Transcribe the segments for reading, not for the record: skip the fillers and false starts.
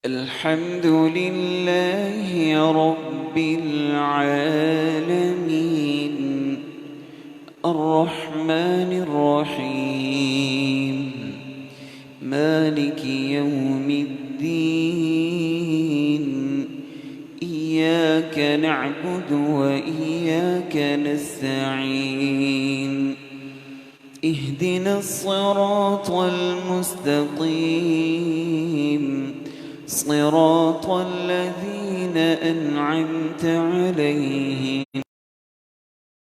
الحمد لله رب العالمين الرحمن الرحيم مالك يوم الدين إياك نعبد وإياك نستعين اهدنا الصراط المستقيم صراط الذين أنعمت عليهم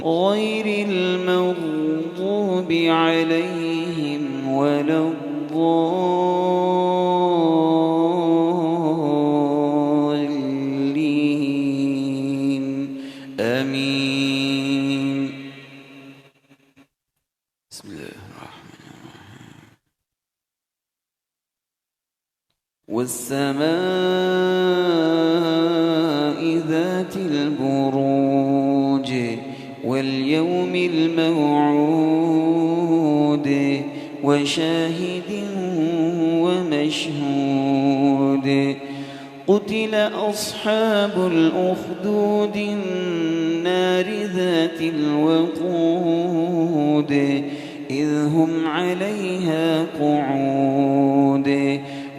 غير المغضوب عليهم ولا الضالين آمين. بسم الله الرحمن الرحيم. والسماء ذات البروج واليوم الموعود وشاهد ومشهود قتل أصحاب الأخدود النار ذات الوقود إذ هم عليها قعود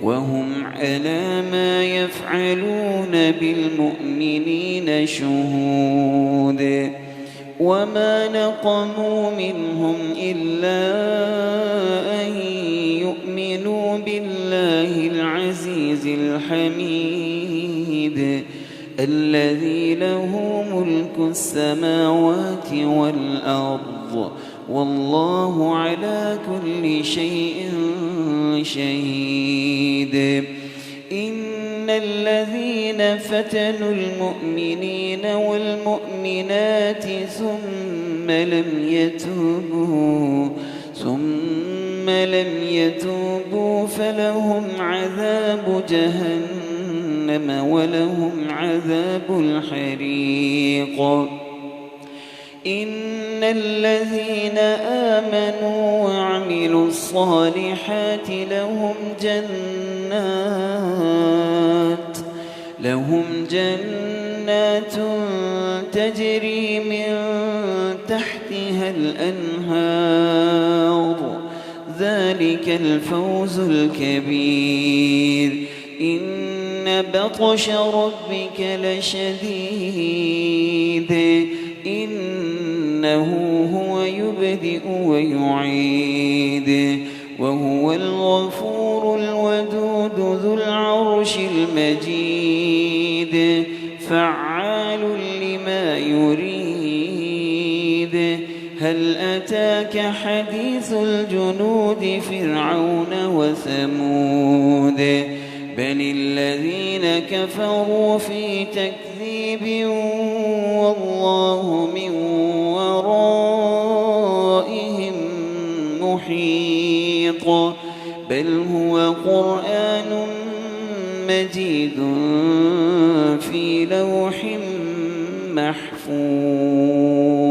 وهم على ما يفعلون بالمؤمنين شهود وما نقموا منهم إلا أن يؤمنوا بالله العزيز الحميد الذي له ملك السماوات والأرض والله على كل شيء شهيد. إن الذين فتنوا المؤمنين والمؤمنات ثم لم يتوبوا فلهم عذاب جهنم ولهم عذاب الحريق. إن الذين آمنوا وعملوا الصالحات لهم جنات تجري من تحتها الأنهار ذلك الفوز الكبير. إن بطش ربك لشديد إنه هو يبدئ ويعيد وهو الغفور الودود ذو العرش المجيد فعال لما يريد. هل أتاك حديث الجنود فرعون وثمود بل الذين كفروا في تكذيب والله من ورائهم محيط بل هو قرآن مجيد في لوح محفوظ.